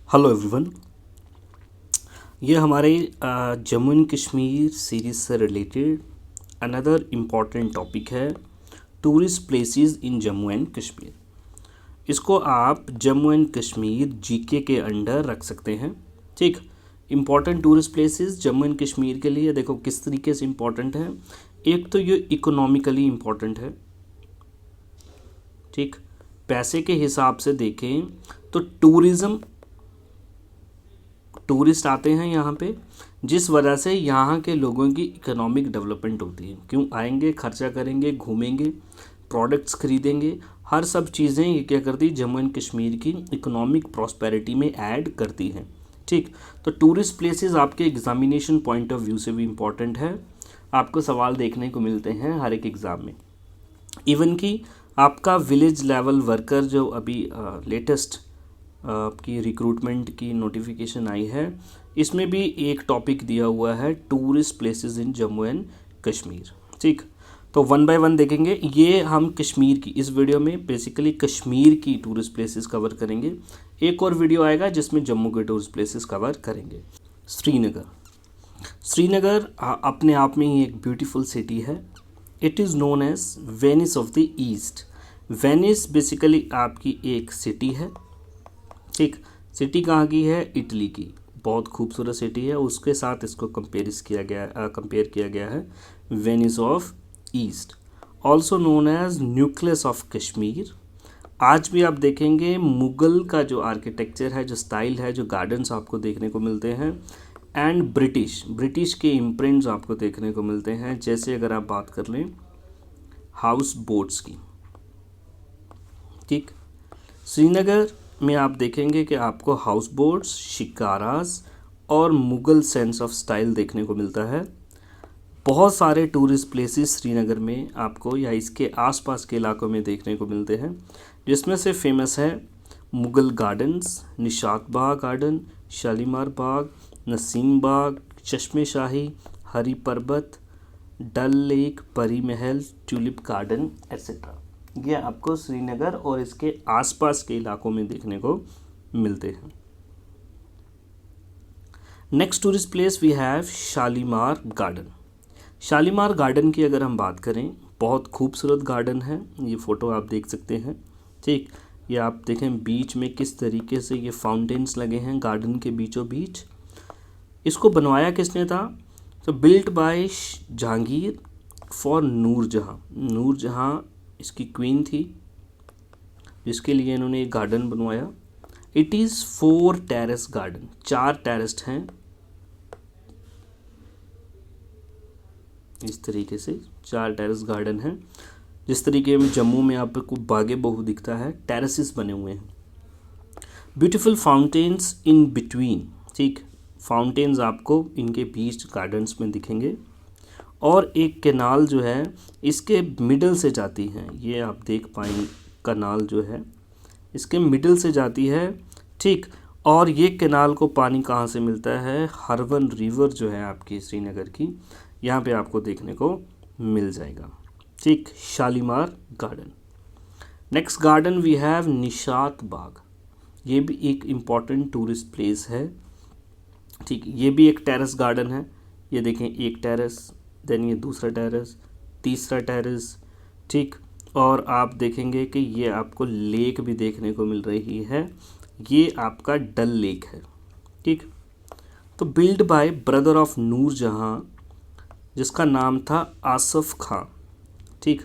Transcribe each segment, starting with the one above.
Hello everyone. ये हमारे Jammu and Kashmir series से रिलेटेड अनदर इम्पॉर्टेंट टॉपिक है tourist places in Jammu and Kashmir. इसको आप जम्मू एंड कश्मीर जीके के अंडर रख सकते हैं। ठीक, important tourist places Jammu and Kashmir के लिए देखो किस तरीके से इम्पॉर्टेंट है। एक तो ये इकोनॉमिकली इम्पॉर्टेंट है। ठीक, पैसे के हिसाब से देखें तो टूरिस्ट आते हैं यहाँ पे, जिस वजह से यहाँ के लोगों की इकोनॉमिक डेवलपमेंट होती है। क्यों आएंगे, खर्चा करेंगे, घूमेंगे, प्रोडक्ट्स खरीदेंगे, हर सब चीज़ें ये क्या करती, जम्मू एंड कश्मीर की इकोनॉमिक प्रॉस्पेरिटी में ऐड करती हैं। ठीक, तो टूरिस्ट प्लेसेस आपके एग्जामिनेशन पॉइंट ऑफ व्यू से भी इम्पॉर्टेंट है। आपको सवाल देखने को मिलते हैं हर एक एग्ज़ाम में। इवन कि आपका विलेज लेवल वर्कर जो अभी लेटेस्ट आपकी रिक्रूटमेंट की नोटिफिकेशन आई है, इसमें भी एक टॉपिक दिया हुआ है tourist places in Jammu and Kashmir. ठीक, तो वन बाय वन देखेंगे। ये हम कश्मीर की इस वीडियो में बेसिकली कश्मीर की टूरिस्ट प्लेसेस कवर करेंगे। एक और वीडियो आएगा जिसमें जम्मू के टूरिस्ट प्लेसेस कवर करेंगे। श्रीनगर अपने आप में ही एक ब्यूटीफुल सिटी है। It is known as Venice of the East. Venice basically आपकी एक सिटी है। ठीक, सिटी कहाँ की है, इटली की। बहुत खूबसूरत सिटी है, उसके साथ इसको कंपेयर किया गया है Venice of East, also known as nucleus of Kashmir. आज भी आप देखेंगे मुग़ल का जो आर्किटेक्चर है, जो स्टाइल है, जो गार्डन्स आपको देखने को मिलते हैं, एंड ब्रिटिश के इम्प्रिंट्स आपको देखने को मिलते हैं। जैसे अगर आप बात कर लें हाउस बोट्स की। ठीक, श्रीनगर में आप देखेंगे कि आपको हाउस बोट्स, शिकारास और मुग़ल सेंस ऑफ स्टाइल देखने को मिलता है। बहुत सारे टूरिस्ट प्लेसेस श्रीनगर में आपको या इसके आसपास के इलाकों में देखने को मिलते हैं, जिसमें से फेमस है मुग़ल गार्डन्स, निशात बाग गार्डन, शालीमार बाग, नसीम बाग, चश्मे शाही, हरी पर्वत, डल लेक, परी महल, ट्यूलिप गार्डन एट्सेट्रा। ये आपको श्रीनगर और इसके आसपास के इलाकों में देखने को मिलते हैं। Next tourist place we have Shalimar garden. Shalimar garden की अगर हम बात करें, बहुत खूबसूरत गार्डन है। ये फ़ोटो आप देख सकते हैं। ठीक, ये आप देखें बीच में किस तरीके से ये फाउंटेन्स लगे हैं गार्डन के बीचों बीच। इसको बनवाया किसने था, तो built by Jahangir for Nurjahan. Nurjahan इसकी क्वीन थी, जिसके लिए इन्होंने एक गार्डन बनवाया। It is 4 terrace garden, 4 terraced हैं। इस तरीके से 4 टेरेस गार्डन हैं। जिस तरीके में जम्मू में आपको बागे बहु दिखता है, टेरेसेस बने हुए हैं। Beautiful fountains in between. ठीक, फाउंटेन्स आपको इनके बीच गार्डन्स में दिखेंगे। और एक कैनाल जो है इसके मिडल से जाती है। ये आप देख पाएंगे कैनाल जो है इसके मिडल से जाती है। ठीक, और ये कैनाल को पानी कहाँ से मिलता है, हरवन रिवर जो है आपकी श्रीनगर की, यहाँ पे आपको देखने को मिल जाएगा। ठीक, Shalimar garden. Next garden we have Nishat Bagh. ये भी एक इम्पॉर्टेंट टूरिस्ट प्लेस है। ठीक, ये भी एक टेरेस गार्डन है। ये देखें, एक टेरेस, देन ये दूसरा टेरेस, तीसरा टेरेस। ठीक, और आप देखेंगे कि ये आपको लेक भी देखने को मिल रही है। ये आपका डल लेक है। ठीक, तो build by brother of Nurjahan, जिसका नाम था आसफ खां। ठीक,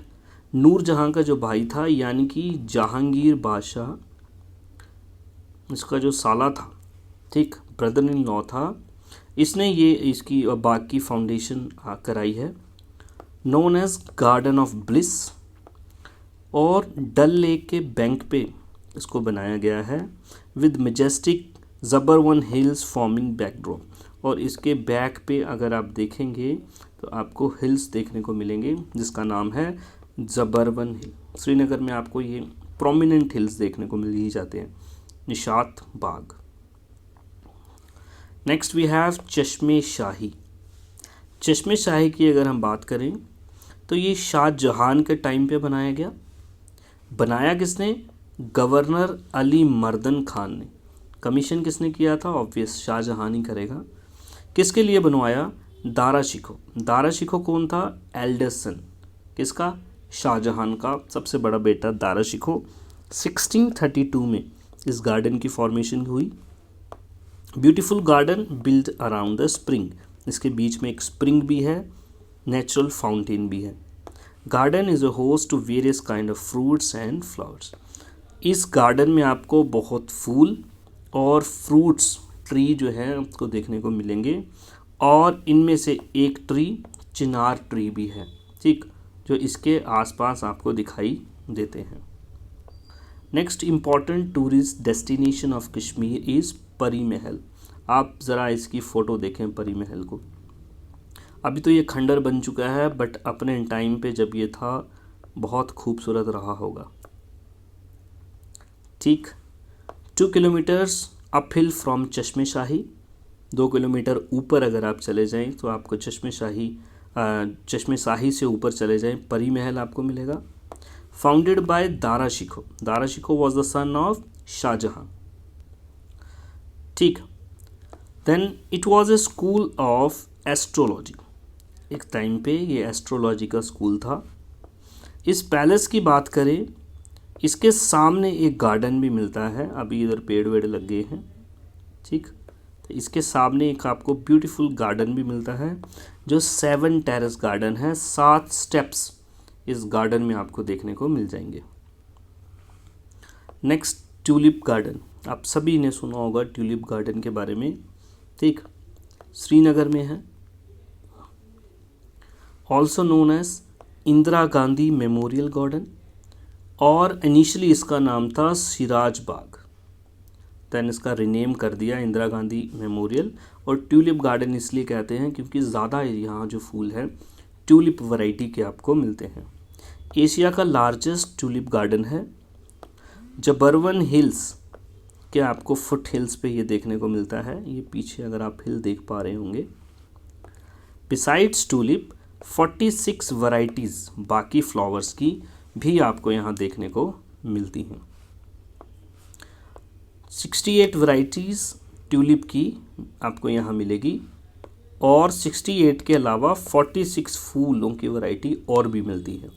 नूरजहाँ का जो भाई था, यानी कि जहांगीर बादशाह, इसका जो साला था, ठीक, ब्रदर इन लॉ था, इसने ये इसकी बाग की फाउंडेशन कराई है, known as garden of bliss. और डल लेक के बैंक पे इसको बनाया गया है with majestic Zabarwan hills forming backdrop. और इसके बैक पे अगर आप देखेंगे तो आपको हिल्स देखने को मिलेंगे, जिसका नाम है ज़बरवन हिल। श्रीनगर में आपको ये प्रोमिनेंट हिल्स देखने को मिल ही जाते हैं। निशात बाग। नेक्स्ट वी हैव चश्मे शाही। चश्मे शाही की अगर हम बात करें तो ये शाहजहां के टाइम पे बनाया गया। बनाया किसने, गवर्नर अली मर्दन खान ने। कमीशन किसने किया था? ऑब्वियस शाहजहां ही करेगा। किसके लिए बनवाया? दारा शिकोह। दारा शिकोह कौन था? एल्डेस्ट सन किसका? शाहजहां का सबसे बड़ा बेटा दारा शिकोह। 1632 में इस गार्डन की फॉर्मेशन हुई। Beautiful garden build around the spring, इसके बीच में एक स्प्रिंग भी है, नेचुरल फाउंटेन भी है। Garden is a host to various kind of fruits and flowers. इस गार्डन में आपको बहुत फूल और फ्रूट्स ट्री जो है आपको देखने को मिलेंगे, और इनमें से एक ट्री चिनार ट्री भी है, ठीक, जो इसके आसपास आपको दिखाई देते हैं। Next important tourist destination of Kashmir is परी महल। आप ज़रा इसकी फ़ोटो देखें परी महल को। अभी तो ये खंडर बन चुका है, बट अपने टाइम पे जब ये था बहुत खूबसूरत रहा होगा, ठीक। 2 किलोमीटर्स अपहिल फ्रॉम चश्मे शाही। 2 किलोमीटर ऊपर अगर आप चले जाएं तो आपको चश्मे शाही से ऊपर चले जाएं परी महल आपको मिलेगा। Founded by Dara Shikoh. Dara Shikoh was the son of Shahjahan, ठीक। Then it was a school of astrology. एक टाइम पे ये एस्ट्रोलॉजी का स्कूल था। इस पैलेस की बात करें, इसके सामने एक गार्डन भी मिलता है। अभी इधर पेड़ वेड़ लग गए हैं, ठीक। तो इसके सामने एक आपको ब्यूटीफुल गार्डन भी मिलता है जो 7 टेरेस गार्डन है। 7 स्टेप्स इस गार्डन में आपको देखने को मिल जाएंगे। Next tulip garden. आप सभी ने सुना होगा ट्यूलिप गार्डन के बारे में, ठीक। श्रीनगर में है। Also known as Indira Gandhi memorial garden, और इनिशियली इसका नाम था सिराज बाग, दैन इसका रिनेम कर दिया इंदिरा गांधी मेमोरियल। और ट्यूलिप गार्डन इसलिए कहते हैं क्योंकि ज़्यादा यहाँ जो फूल है ट्यूलिप वैरायटी के आपको मिलते हैं। एशिया का लार्जेस्ट ट्यूलिप गार्डन है। जबरवन हिल्स के आपको फुट हिल्स पे ये देखने को मिलता है। ये पीछे अगर आप हिल देख पा रहे होंगे। बिसाइड्स ट्यूलिप 46 वैरायटीज़ बाकी फ्लावर्स की भी आपको यहाँ देखने को मिलती हैं। 68 वैरायटीज़ ट्यूलिप की आपको यहाँ मिलेगी, और 68 के अलावा 46 फूलों की वैरायटी और भी मिलती है,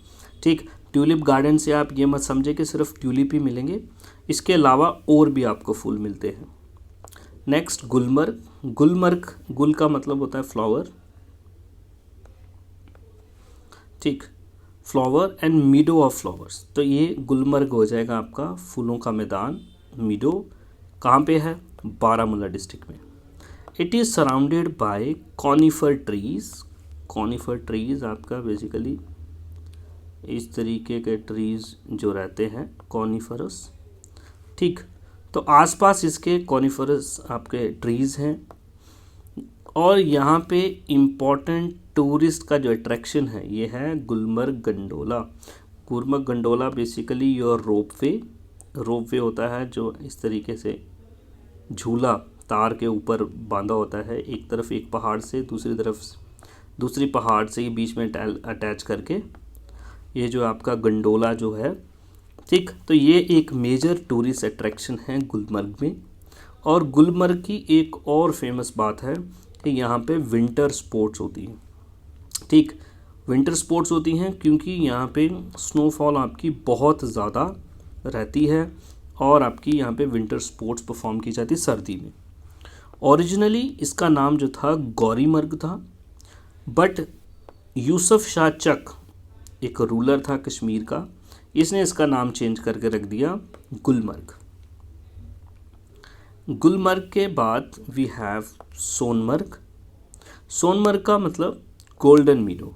ठीक। ट्यूलिप गार्डन से आप ये मत समझे कि सिर्फ ट्यूलिप ही मिलेंगे, इसके अलावा और भी आपको फूल मिलते हैं। नेक्स्ट गुलमर्ग। गुलमर्ग, गुल का मतलब होता है फ्लावर, ठीक, फ्लावर एंड मीडो ऑफ फ्लावर्स। तो ये गुलमर्ग हो जाएगा आपका फूलों का मैदान। मीडो कहाँ पे है? बारामूला डिस्ट्रिक्ट में। It is surrounded by conifer trees. Conifer trees आपका बेसिकली इस तरीके के ट्रीज़ जो रहते हैं कॉनिफरस, ठीक। तो आसपास इसके कॉनिफरस आपके ट्रीज़ हैं। और यहाँ पे इम्पॉर्टेंट टूरिस्ट का जो अट्रैक्शन है ये है Gulmarg gondola. Gulmarg gondola basically your ropeway होता है जो इस तरीके से झूला तार के ऊपर बांधा होता है, एक तरफ एक पहाड़ से दूसरी तरफ दूसरी पहाड़ से ही बीच में अटैच करके, ये जो आपका गंडोला जो है, ठीक। तो ये एक मेजर टूरिस्ट अट्रैक्शन है गुलमर्ग में। और गुलमर्ग की एक और फेमस बात है कि यहाँ पे विंटर स्पोर्ट्स होती हैं, ठीक। विंटर स्पोर्ट्स होती हैं क्योंकि यहाँ पे स्नोफॉल आपकी बहुत ज़्यादा रहती है, और आपकी यहाँ पे विंटर स्पोर्ट्स परफॉर्म की जाती है सर्दी में। ओरिजिनली इसका नाम जो था गौरीमर्ग था, बट यूसुफ शाह चक एक रूलर था कश्मीर का, इसने इसका नाम चेंज करके रख दिया गुलमर्ग। गुलमर्ग के बाद वी हैव सोनमर्ग। सोनमर्ग का मतलब golden मीडो,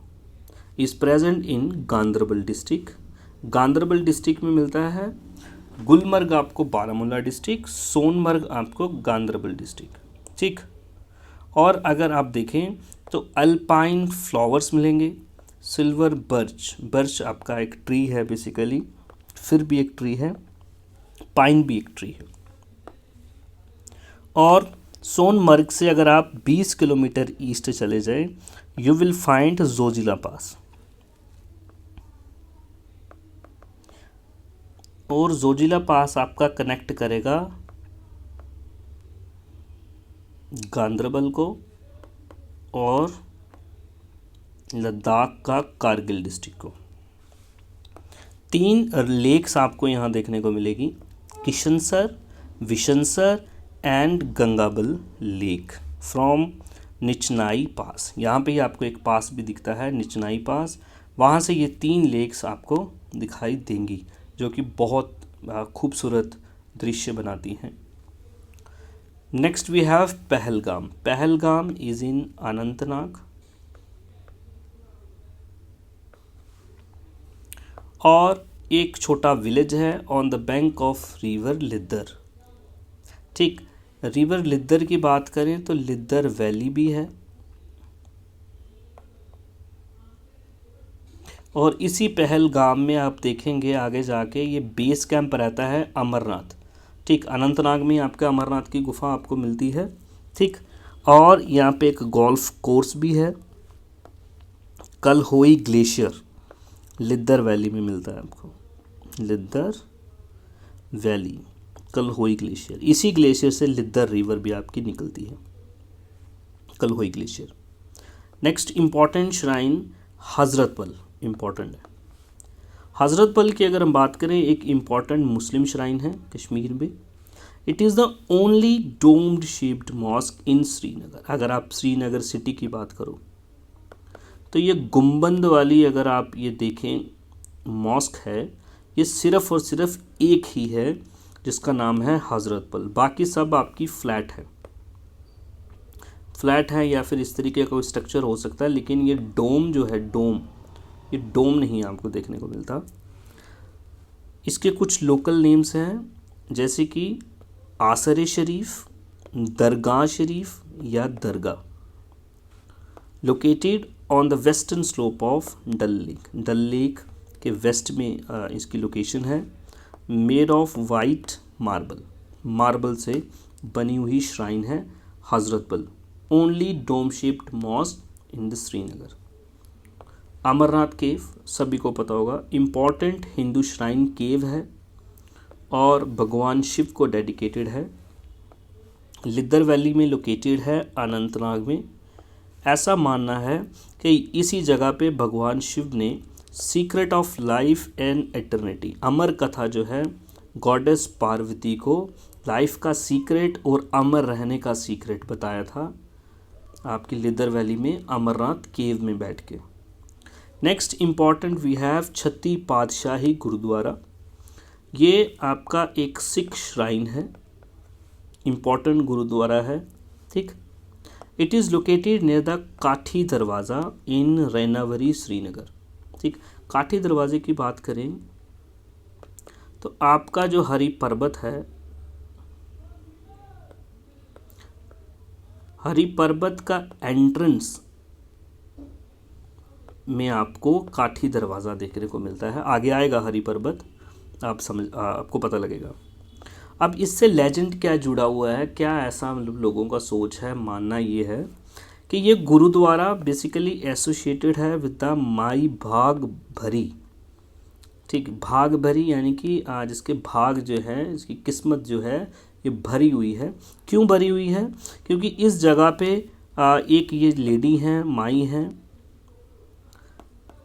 is present in Ganderbal district. Ganderbal district में मिलता है। गुलमर्ग आपको बारामूला डिस्ट्रिक्ट, सोनमर्ग आपको गांदरबल डिस्ट्रिक्ट, ठीक। और अगर आप देखें तो अल्पाइन फ्लावर्स मिलेंगे। सिल्वर बर्च, बर्च आपका एक ट्री है बेसिकली, फिर भी एक ट्री है, पाइन भी एक ट्री है। और सोनमर्ग से अगर आप 20 किलोमीटर ईस्ट चले जाएं, यू विल फाइंड जोजिला पास। और जोजिला पास आपका कनेक्ट करेगा गांदरबल को और लद्दाख का कारगिल डिस्ट्रिक्ट को। 3 लेक्स आपको यहाँ देखने को मिलेगी, किशनसर, Vishansar and Gangabal lake from निचनाई पास। यहाँ पे ही आपको एक पास भी दिखता है, निचनाई पास, वहाँ से ये 3 लेक्स आपको दिखाई देंगी जो कि बहुत खूबसूरत दृश्य बनाती हैं। Next we have Pahalgam. Pahalgam is in Anantnag और एक छोटा विलेज है on the bank of river Lidder. ठीक, रिवर लिद्दर की बात करें तो लिद्दर वैली भी है और इसी पहलगाम में आप देखेंगे आगे जाके ये बेस कैंप रहता है अमरनाथ। ठीक, अनंतनाग में आपका अमरनाथ की गुफा आपको मिलती है। ठीक, और यहाँ पे एक गोल्फ कोर्स भी है। कलहोई ग्लेशियर लिद्दर वैली में मिलता है आपको, लिद्दर वैली, कलहोई ग्लेशियर। इसी ग्लेशियर से लिद्दर रिवर भी आपकी निकलती है, Kolahoi glacier. Next important shrine Hazratbal, important है। हज़रतबल की अगर हम बात करें, एक इम्पॉर्टेंट मुस्लिम श्राइन है कश्मीर में। It is the only doomed shaped mosque इन श्रीनगर। अगर आप श्रीनगर सिटी की बात करो तो ये गुंबद वाली अगर आप ये देखें मॉस्क है, ये सिर्फ़ और सिर्फ एक ही है जिसका नाम है हज़रतबल। बाकी सब आपकी फ्लैट है या फिर इस तरीके का कोई स्ट्रक्चर हो सकता है, लेकिन ये डोम जो है, ये डोम नहीं आपको देखने को मिलता। इसके कुछ लोकल नेम्स हैं जैसे कि आसर शरीफ, दरगाह शरीफ या दरगाह। Located on the western slope of Dal lake. Dal lake के वेस्ट में इसकी लोकेशन है। मेड ऑफ वाइट मार्बल से बनी हुई श्राइन है Hazratbal. Only dome shaped mosque in the Srinagar. Amarnath cave सभी को पता होगा, इम्पॉर्टेंट हिंदू श्राइन केव है और भगवान शिव को डेडिकेटेड है। लिद्दर वैली में लोकेटेड है, अनंतनाग में। ऐसा मानना है कि इसी जगह पे भगवान शिव ने secret of life and eternity, अमर कथा जो है, गॉडेस पार्वती को लाइफ का सीक्रेट और अमर रहने का सीक्रेट बताया था आपकी लिद्दर वैली में अमरनाथ केव में बैठ के। Next important we have छत्ती Patshahi gurdwara. ये आपका एक सिख श्राइन है, इम्पॉर्टेंट गुरुद्वारा है। ठीक, it is located near the काठी दरवाज़ा इन रैनावरी श्रीनगर। ठीक, काठी दरवाजे की बात करें तो आपका जो हरि पर्वत है, हरि पर्वत का एंट्रेंस में आपको काठी दरवाज़ा देखने को मिलता है। आगे आएगा हरि पर्वत, आपको पता लगेगा। अब इससे लेजेंड क्या जुड़ा हुआ है, क्या ऐसा लोगों का सोच है, मानना ये है कि ये गुरुद्वारा बेसिकली एसोसिएटेड है विद द माई भाग भरी। ठीक, भाग भरी यानी कि जिसके भाग जो है, इसकी किस्मत जो है ये भरी हुई है। क्यों भरी हुई है? क्योंकि इस जगह पे एक ये लेडी हैं, माई हैं,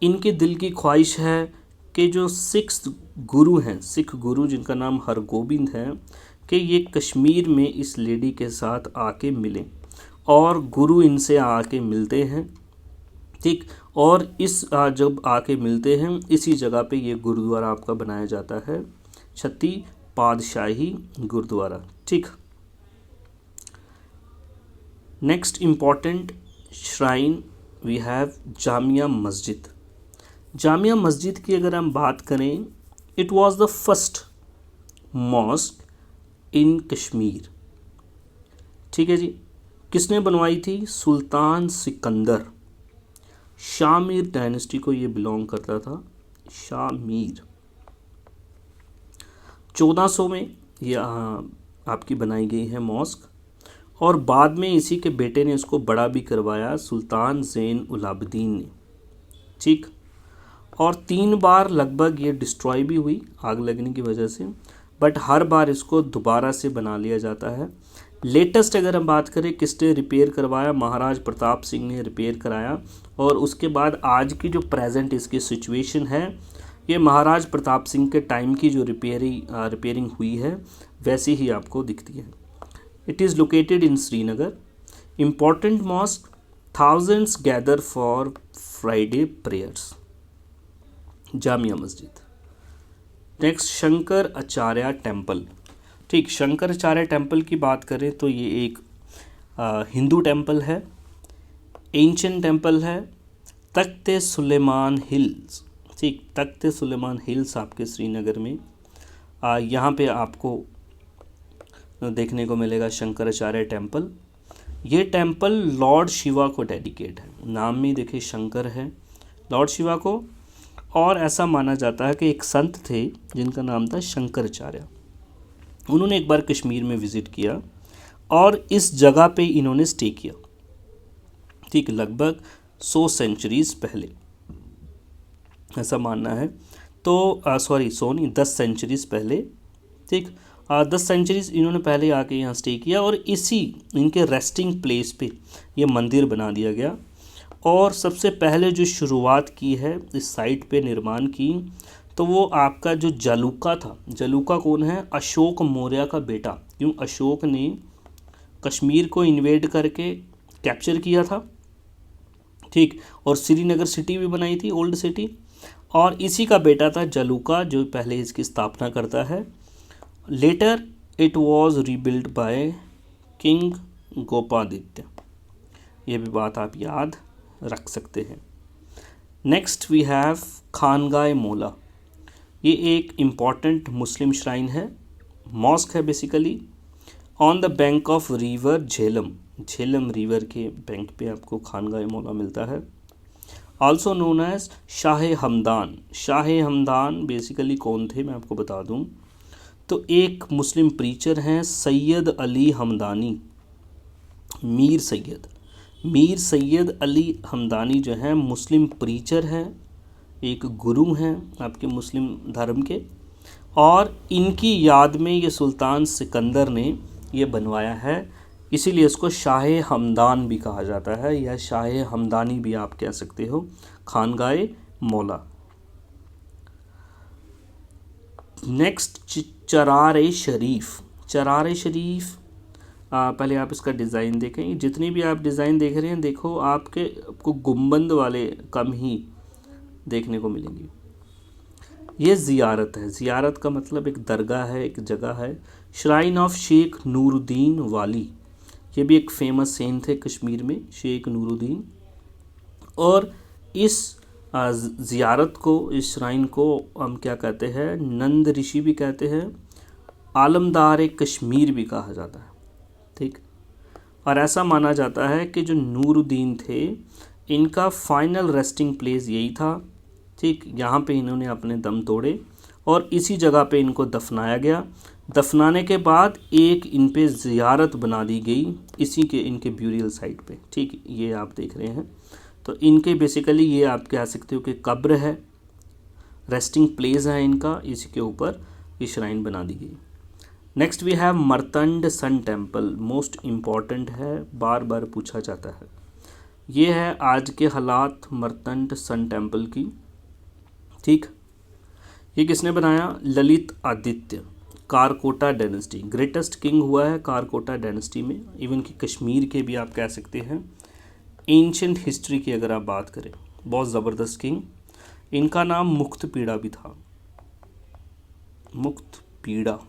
इनके दिल की ख्वाहिश है कि जो सिख गुरु जिनका नाम हरगोबिंद है, कि ये कश्मीर में इस लेडी के साथ आके मिलें और गुरु इनसे आके मिलते हैं। ठीक, और इस जब आके मिलते हैं इसी जगह पे ये गुरुद्वारा आपका बनाया जाता है, छत्ती पातशाही गुरुद्वारा। ठीक, next important shrine we have Jamia Masjid. Jamia Masjid की अगर हम बात करें, it was the first mosque in Kashmir. ठीक है जी, किसने बनवाई थी? सुल्तान सिकंदर। शामीर डायनेस्टी को ये बिलोंग करता था, शामीर। 1400 में ये आपकी बनाई गई है मॉस्क और बाद में इसी के बेटे ने इसको बड़ा भी करवाया, सुल्तान ज़ैन उलाब्दीन ने। ठीक, और 3 बार लगभग ये डिस्ट्रॉय भी हुई आग लगने की वजह से, बट हर बार इसको दोबारा से बना लिया जाता है। लेटेस्ट अगर हम बात करें किसने रिपेयर करवाया, महाराज प्रताप सिंह ने रिपेयर कराया। और उसके बाद आज की जो प्रेजेंट इसकी सिचुएशन है, ये महाराज प्रताप सिंह के टाइम की जो रिपेयरिंग हुई है वैसी ही आपको दिखती है। It is located in Srinagar. Important mosque, thousands gather for Friday prayers. Jamia Masjid. Next Shankar Acharya temple. ठीक, शंकर आचार्य टेम्पल की बात करें तो ये एक हिंदू टेम्पल है, एंशिएंट टेम्पल है। तख्त सुलेमान हिल्स, ठीक, तख्त सुलेमान हिल्स आपके श्रीनगर में यहाँ पे आपको देखने को मिलेगा शंकराचार्य टेम्पल। ये टेम्पल लॉर्ड शिवा को डेडिकेट है। नाम में देखिए शंकर है, लॉर्ड शिवा को। और ऐसा माना जाता है कि एक संत थे जिनका नाम था शंकराचार्य। उन्होंने एक बार कश्मीर में विज़िट किया और इस जगह पे इन्होंने स्टे किया, ठीक, लगभग 100 सेंचुरीज़ पहले ऐसा मानना है। तो 10 सेंचुरीज़ पहले, ठीक, 10 सेंचुरीज़ इन्होंने पहले आके यहाँ स्टे किया और इसी इनके रेस्टिंग प्लेस पे ये मंदिर बना दिया गया। और सबसे पहले जो शुरुआत की है इस साइट पे निर्माण की, तो वो आपका जो जलूका था। जलूका कौन है? अशोक मौर्य का बेटा। क्यों? अशोक ने कश्मीर को इन्वेड करके कैप्चर किया था, ठीक, और श्रीनगर सिटी भी बनाई थी, ओल्ड सिटी। और इसी का बेटा था जलूका जो पहले इसकी स्थापना करता है। Later it was rebuild by king Gopaditya. ये भी बात आप याद रख सकते हैं। Next we have खानगाह Maula. ये एक इम्पॉर्टेंट मुस्लिम श्राइन है, मॉस्क है basically, on the bank of river Jhelum. Jhelum river के बैंक पे आपको खानगाह मौला मिलता है। Also known as Shah Hamdan. Shah Hamdan basically कौन थे मैं आपको बता दूं, तो एक मुस्लिम प्रीचर हैं सैयद अली हमदानी। मीर सैयद अली हमदानी जो हैं मुस्लिम प्रीचर हैं, एक गुरु हैं आपके मुस्लिम धर्म के। और इनकी याद में ये सुल्तान सिकंदर ने ये बनवाया है, इसीलिए इसको शाह हमदान भी कहा जाता है, या शाह हमदानी भी आप कह सकते हो, खानगाह मौला। नेक्स्ट चरार शरीफ। चरार शरीफ पहले आप इसका डिज़ाइन देखें। जितनी भी आप डिज़ाइन देख रहे हैं, देखो आपको गुंबद वाले कम ही देखने को मिलेंगी। ये ज़ियारत है। ज़ियारत का मतलब एक दरगाह है, एक जगह है। श्राइन ऑफ शेख नूरुद्दीन वाली। ये भी एक फेमस सेंट थे कश्मीर में, शेख नूरुद्दीन। और इस ज़ियारत को, इस श्राइन को हम क्या कहते हैं? नंद ऋषि भी कहते हैं, आलमदार कश्मीर भी कहा जाता है, ठीक। और ऐसा माना जाता है कि जो नूरुद्दीन थे, इनका फाइनल रेस्टिंग प्लेस यही था, ठीक। यहाँ पे इन्होंने अपने दम तोड़े और इसी जगह पे इनको दफनाया गया। दफनाने के बाद एक इन पे ज़ियारत बना दी गई इसी के इनके ब्यूरियल साइट पे, ठीक। ये आप देख रहे हैं, तो इनके बेसिकली ये आप कह सकते हो कि कब्र है, रेस्टिंग प्लेस है इनका, इसी के ऊपर ये श्राइन बना दी गई। Next we have Martand sun temple. Most important है, बार बार पूछा जाता है। ये है आज के हालात मर्तंड सन टेम्पल की, ठीक। ये किसने बनाया? Lalit Aditya, Karkota dynasty. Greatest king हुआ है कारकोटा डायनेस्टी में, इवन कि कश्मीर के भी आप कह सकते हैं। एंशिएंट हिस्ट्री की अगर आप बात करें, बहुत ज़बरदस्त किंग। इनका नाम मुक्त पीड़ा भी था, मुक्त पीड़ा।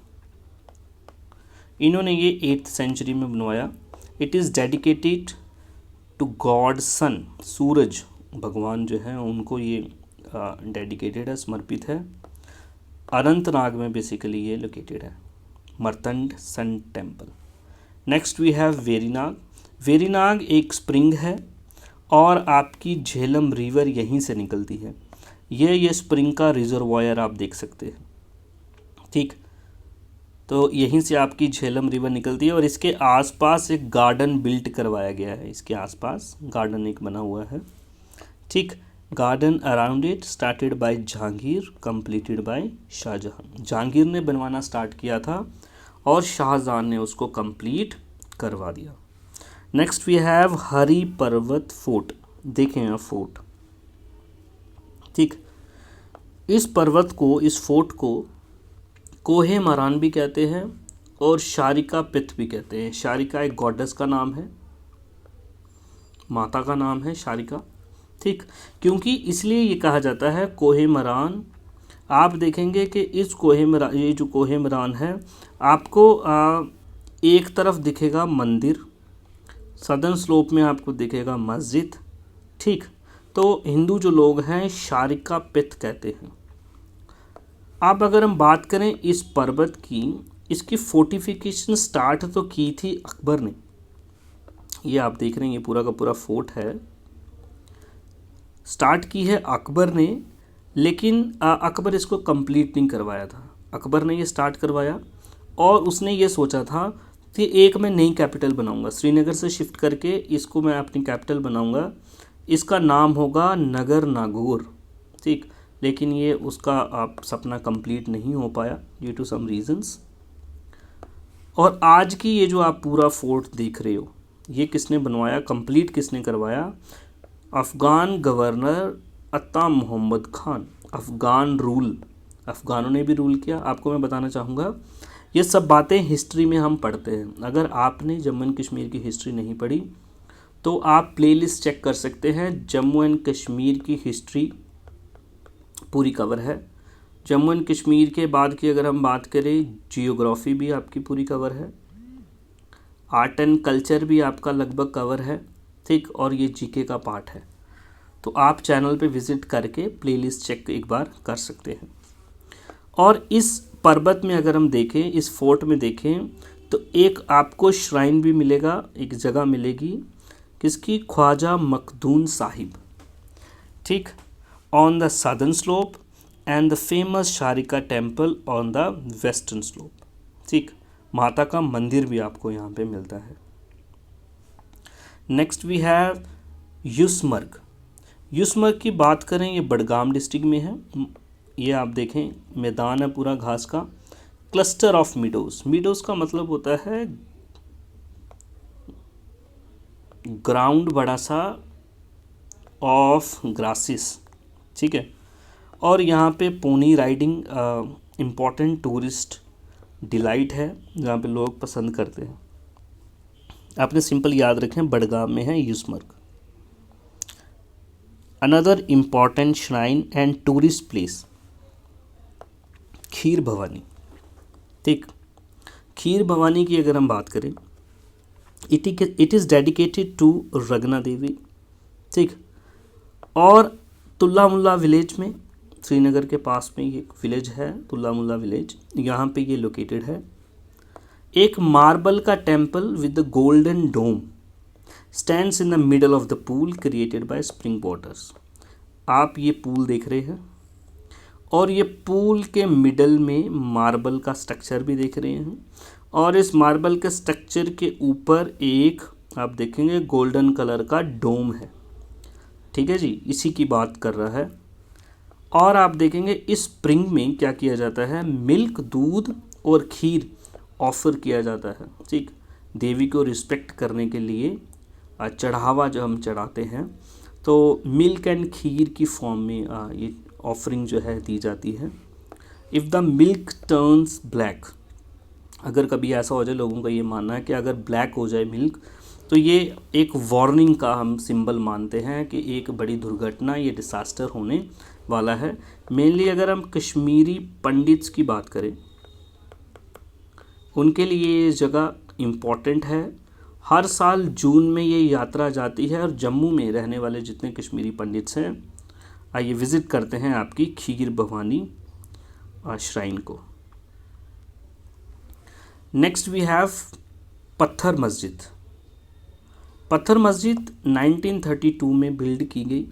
इन्होंने ये 8th सेंचुरी में बनवाया। It is dedicated to god sun. सूरज भगवान जो हैं उनको ये डेडिकेटेड है, समर्पित है। अनंतनाग में बेसिकली ये लोकेटेड है, Martand sun temple. Next we have Verinag. Verinag एक स्प्रिंग है और आपकी झेलम रिवर यहीं से निकलती है। ये स्प्रिंग का रिजर्वायर आप देख सकते हैं, ठीक। तो यहीं से आपकी झेलम रिवर निकलती है और इसके आसपास एक गार्डन बिल्ट करवाया गया है। इसके आसपास गार्डन एक बना हुआ है, ठीक। Garden around it started by Jahangir, completed by Shahjahan. Jahangir ने बनवाना स्टार्ट किया था और शाहजहां ने उसको कंप्लीट करवा दिया। नेक्स्ट वी हैव हरि पर्वत फोर्ट। देखें यहाँ फोर्ट, ठीक। इस पर्वत को, इस फोर्ट को कोहे मरान भी कहते हैं और शारिका पिथ भी कहते हैं। शारिका एक गॉडेस का नाम है, माता का नाम है शारिका, ठीक। क्योंकि इसलिए ये कहा जाता है कोहे मरान। आप देखेंगे कि इस कोहे मरान, ये जो कोहे मरान है, आपको एक तरफ दिखेगा मंदिर, सदर्न स्लोप में आपको दिखेगा मस्जिद, ठीक। तो हिंदू जो लोग हैं शारिका पिथ कहते हैं। अब अगर हम बात करें इस पर्वत की, इसकी फोर्टिफिकेशन स्टार्ट तो की थी अकबर ने। ये आप देख रहे हैं, ये पूरा का पूरा फोर्ट है, स्टार्ट की है अकबर ने, लेकिन अकबर इसको कंप्लीट नहीं करवाया था। अकबर ने ये स्टार्ट करवाया और उसने ये सोचा था कि एक मैं नई कैपिटल बनाऊंगा, श्रीनगर से शिफ्ट करके इसको मैं अपनी कैपिटल बनाऊंगा, इसका नाम होगा नगर नागौर, ठीक। लेकिन ये उसका सपना कंप्लीट नहीं हो पाया ड्यू टू सम रीजंस। और आज की ये जो आप पूरा फोर्ट देख रहे हो, ये किसने बनवाया, कंप्लीट किसने करवाया? अफ़गान गवर्नर अत्ता मोहम्मद खान। अफ़गान रूल, अफ़गानों ने भी रूल किया। आपको मैं बताना चाहूँगा, ये सब बातें हिस्ट्री में हम पढ़ते हैं। अगर आपने जम्मू एंड कश्मीर की हिस्ट्री नहीं पढ़ी तो आप प्लेलिस्ट चेक कर सकते हैं, जम्मू एंड कश्मीर की हिस्ट्री पूरी कवर है। जम्मू एंड कश्मीर के बाद की अगर हम बात करें, जियोग्राफी भी आपकी पूरी कवर है, आर्ट एंड कल्चर भी आपका लगभग कवर है, ठीक। और ये जीके का पार्ट है। तो आप चैनल पे विज़िट करके प्लेलिस्ट चेक एक बार कर सकते हैं। और इस पर्वत में अगर हम देखें, इस फोर्ट में देखें, तो एक आपको श्राइन भी मिलेगा, एक जगह मिलेगी किसकी, ख्वाजा मखदूम साहिब, ठीक, on the southern slope and the famous Sharika temple on the western slope, ठीक। माता का मंदिर भी आपको यहाँ पे मिलता है। Next we have Yusmarg. Yusmarg की बात करें, ये बडगाम डिस्ट्रिक्ट में है। ये आप देखें, मैदान है पूरा घास का। क्लस्टर ऑफ मीडोज, मीडोज का मतलब होता है ग्राउंड बड़ा सा ऑफ ग्रासेस, ठीक है। और यहाँ पे pony riding important tourist delight है, जहाँ पे लोग पसंद करते हैं। आपने सिंपल याद रखें, बडगाम में है Yusmarg. Another important shrine and tourist place, Kheer Bhawani, ठीक। खीर भवानी की अगर हम बात करें, it is dedicated to Ragnya Devi, ठीक। और तुल्ला मुल्ला विलेज में, श्रीनगर के पास में ये विलेज है तुल्ला मुल्ला विलेज, यहाँ पे ये लोकेटेड है। एक मार्बल का temple with the golden dome stands in the middle of the pool created by spring waters. आप ये पूल देख रहे हैं और ये पूल के मिडल में मार्बल का स्ट्रक्चर भी देख रहे हैं, और इस मार्बल के स्ट्रक्चर के ऊपर एक आप देखेंगे गोल्डन कलर का डोम है, ठीक है जी, इसी की बात कर रहा है। और आप देखेंगे इस स्प्रिंग में क्या किया जाता है, मिल्क, दूध और खीर ऑफ़र किया जाता है, ठीक। देवी को रिस्पेक्ट करने के लिए चढ़ावा जो हम चढ़ाते हैं, तो मिल्क एंड खीर की फॉर्म में ये ऑफरिंग जो है दी जाती है। If the milk turns black, अगर कभी ऐसा हो जाए, लोगों का ये मानना है कि अगर ब्लैक हो जाए मिल्क, तो ये एक वार्निंग का हम सिंबल मानते हैं कि एक बड़ी दुर्घटना, ये डिसास्टर होने वाला है। मेनली अगर हम कश्मीरी पंडित्स की बात करें, उनके लिए ये जगह इम्पॉर्टेंट है। हर साल जून में ये यात्रा जाती है और जम्मू में रहने वाले जितने कश्मीरी पंडित्स हैं, आइए विज़िट करते हैं आपकी खीर भवानी श्राइन को। नेक्स्ट वी हैव पत्थर मस्जिद। पत्थर मस्जिद 1932 में बिल्ड की गई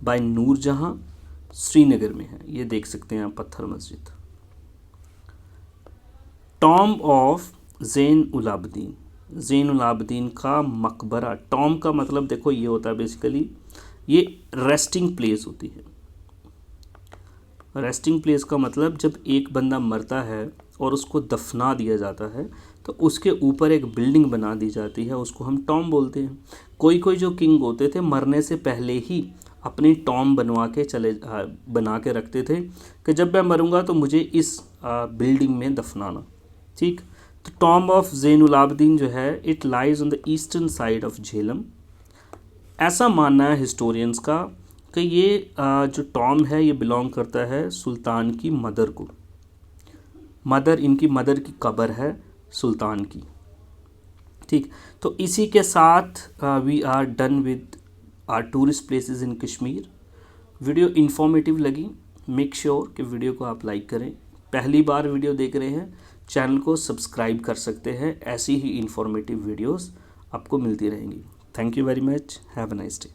बाय नूरजहां, श्रीनगर में है, ये देख सकते हैं आप पत्थर मस्जिद। टॉम्ब ऑफ ज़ैन उलाब्दीन, ज़ैन उलाब्दीन का मकबरा। टॉम्ब का मतलब देखो ये होता है बेसिकली ये रेस्टिंग प्लेस होती है। रेस्टिंग प्लेस का मतलब जब एक बंदा मरता है और उसको दफना दिया जाता है तो उसके ऊपर एक बिल्डिंग बना दी जाती है, उसको हम टॉम बोलते हैं। कोई कोई जो किंग होते थे मरने से पहले ही अपनी टॉम बना के रखते थे कि जब मैं मरूंगा तो मुझे इस बिल्डिंग में दफनाना। ठीक, तो टॉम ऑफ ज़ैनुलाब्दीन जो है it lies on the eastern side of Jhelum. ऐसा मानना है हिस्टोरियंस का कि ये जो टॉम है ये बिलोंग करता है सुल्तान की मदर को। इनकी मदर की कब्र है सुल्तान की। ठीक, तो इसी के साथ we are done with our tourist places in Kashmir. Video informative लगी, मेक श्योर कि वीडियो को आप लाइक करें। पहली बार वीडियो देख रहे हैं, चैनल को सब्सक्राइब कर सकते हैं, ऐसी ही इन्फॉर्मेटिव वीडियोस आपको मिलती रहेंगी। Thank you very much, have a nice day.